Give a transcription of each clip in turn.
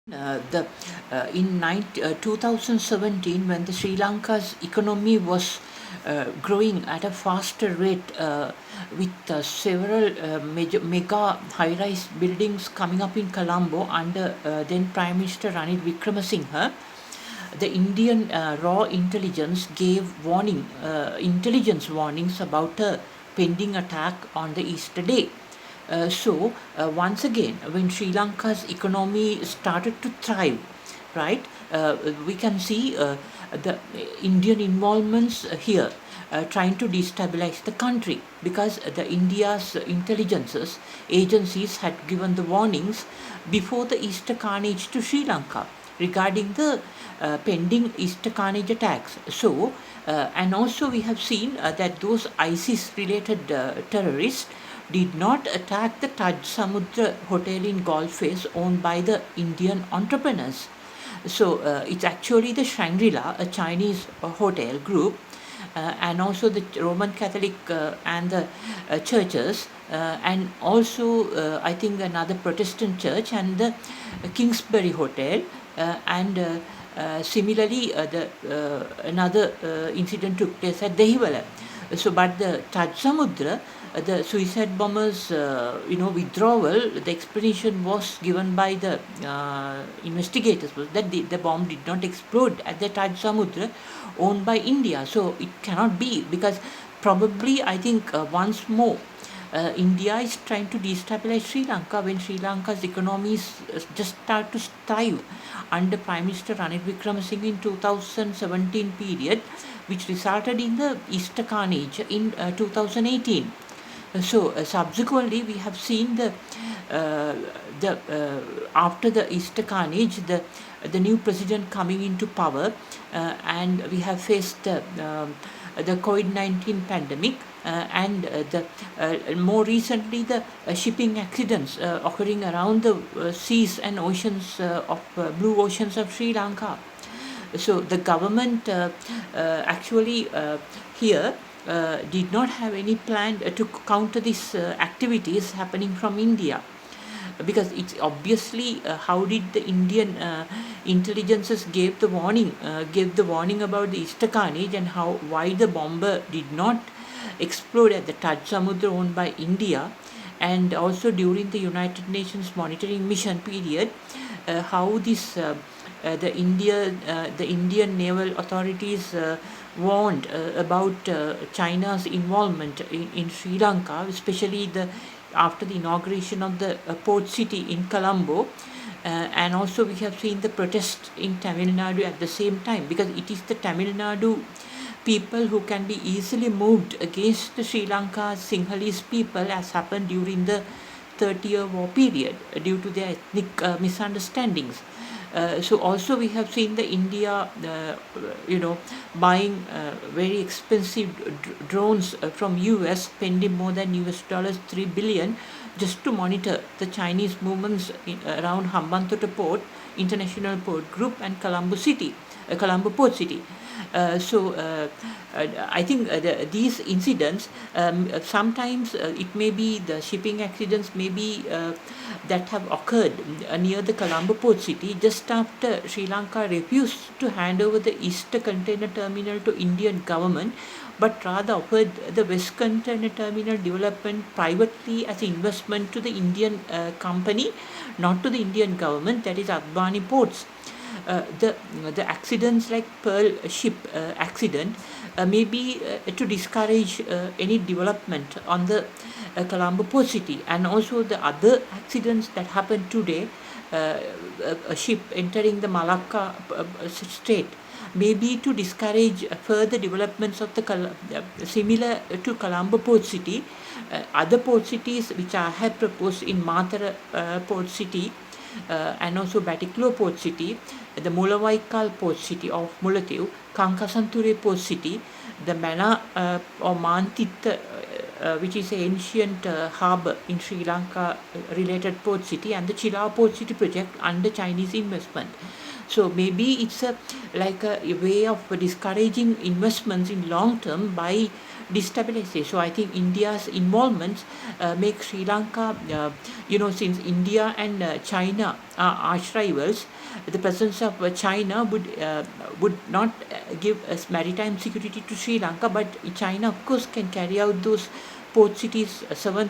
The in 2017, when the Sri Lanka's economy was growing at a faster rate, with several mega high-rise buildings coming up in Colombo under then Prime Minister Ranil Wickremesinghe, the Indian raw intelligence gave intelligence warnings about a pending attack on the Easter Day. Once again, when Sri Lanka's economy started to thrive, right, we can see the Indian involvements here. Trying to destabilize the country, because the India's intelligences agencies had given the warnings before the Easter carnage to Sri Lanka regarding the pending Easter carnage attacks. And also we have seen that those ISIS related terrorists did not attack the Taj Samudra hotel in Gulf Face owned by the Indian entrepreneurs. It's actually the Shangri-La, a Chinese hotel group, and also the Roman Catholic and the churches, and also I think another Protestant church and the Kingsbury Hotel, and similarly the another incident took place at Dehiwala. But the Taj Samudra, the suicide bombers, withdrawal, the explanation was given by the investigators was that the bomb did not explode at the Taj Samudra owned by India. So it cannot be, because probably I think once more India is trying to destabilize Sri Lanka when Sri Lanka's economy is just start to thrive under Prime Minister Ranil Wickremesinghe in 2017 period, which resulted in the Easter carnage in 2018. Subsequently, we have seen after the Easter carnage, the new president coming into power, and we have faced the COVID-19 pandemic, and more recently the shipping accidents occurring around the seas and oceans of blue oceans of Sri Lanka. So the government actually here did not have any plan to counter these activities happening from India, because it's obviously how did the Indian intelligences gave the warning about the Easter carnage, and why the bomber did not explode at the Taj Samudra owned by India, and also during the United Nations monitoring mission period, how this the Indian naval authorities warned about China's involvement in Sri Lanka, especially after the inauguration of the port city in Colombo. And also we have seen the protest in Tamil Nadu at the same time, because it is the Tamil Nadu people who can be easily moved against the Sri Lanka Sinhalese people, as happened during the 30-year war period due to their ethnic misunderstandings. So also we have seen the India, buying very expensive drones from US, spending more than US $3 billion just to monitor the Chinese movements around Hambantota Port, International Port Group, and Colombo Port City. I think these incidents, sometimes it may be the shipping accidents, maybe that have occurred near the Colombo Port City just after Sri Lanka refused to hand over the Easter Container Terminal to Indian government, but rather offered the West Container Terminal development privately as investment to the Indian company, not to the Indian government, that is Advani Ports. The accidents like Pearl ship accident may be to discourage any development on the Colombo Port City, and also the other accidents that happened today, a ship entering the Malacca state, maybe to discourage further developments of the similar to Colombo Port City. Other port cities which I have proposed in Matara Port City, and also Batticaloa Port City, the Mulawaikal Port City of Mullatiu, Kankasanture Port City, the Mana or Mantita, which is an ancient harbour in Sri Lanka related port city, and the Chilao Port City project under Chinese investment. So maybe it's like a way of discouraging investments in long term by destabilize it. So I think India's involvement make Sri Lanka, since India and China are arch rivals, the presence of China would not give us maritime security to Sri Lanka, but China, of course, can carry out those port cities, seven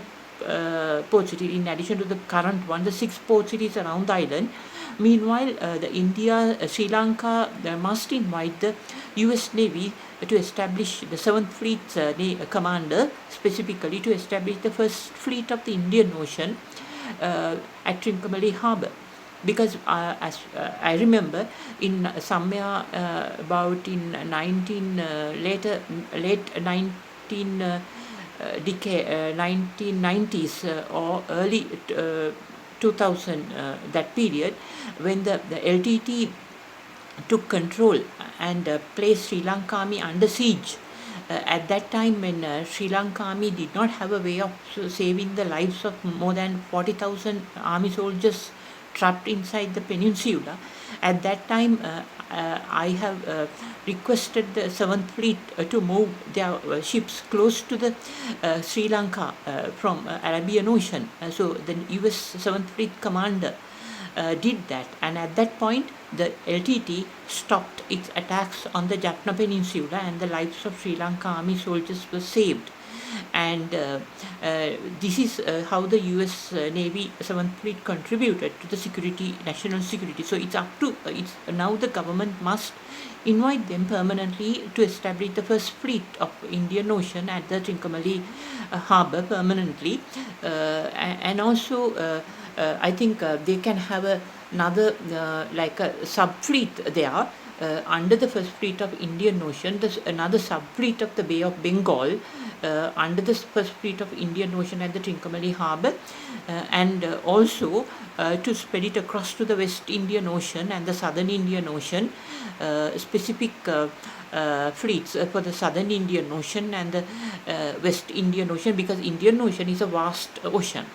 port cities, in addition to the current one, the 6 port cities around the island. Meanwhile, the India, Sri Lanka must invite the U.S. Navy to establish the 7th Fleet commander, specifically to establish the first fleet of the Indian Ocean at Trincomalee Harbour. Because as I remember, in somewhere about in 19 late 19 1990s or early 2000, that period, when the LTT took control and placed Sri Lanka Army under siege. At that time, when Sri Lanka Army did not have a way of saving the lives of more than 40,000 army soldiers trapped inside the peninsula, at that time I have requested the 7th Fleet to move their ships close to the Sri Lanka from Arabian Ocean. So the US 7th Fleet commander did that, and at that point the LTT stopped its attacks on the Jaffna Peninsula, and the lives of Sri Lanka Army soldiers were saved. And this is how the US Navy 7th Fleet contributed to the national security. So it's up to now the government must invite them permanently to establish the first fleet of Indian Ocean at the Trincomalee harbour permanently, and also I think they can have another like a sub fleet there. Under the first fleet of Indian Ocean, there's another sub-fleet of the Bay of Bengal under the first fleet of Indian Ocean at the Trincomalee Harbour, and also to spread it across to the West Indian Ocean and the Southern Indian Ocean, specific fleets for the Southern Indian Ocean and the West Indian Ocean, because Indian Ocean is a vast ocean.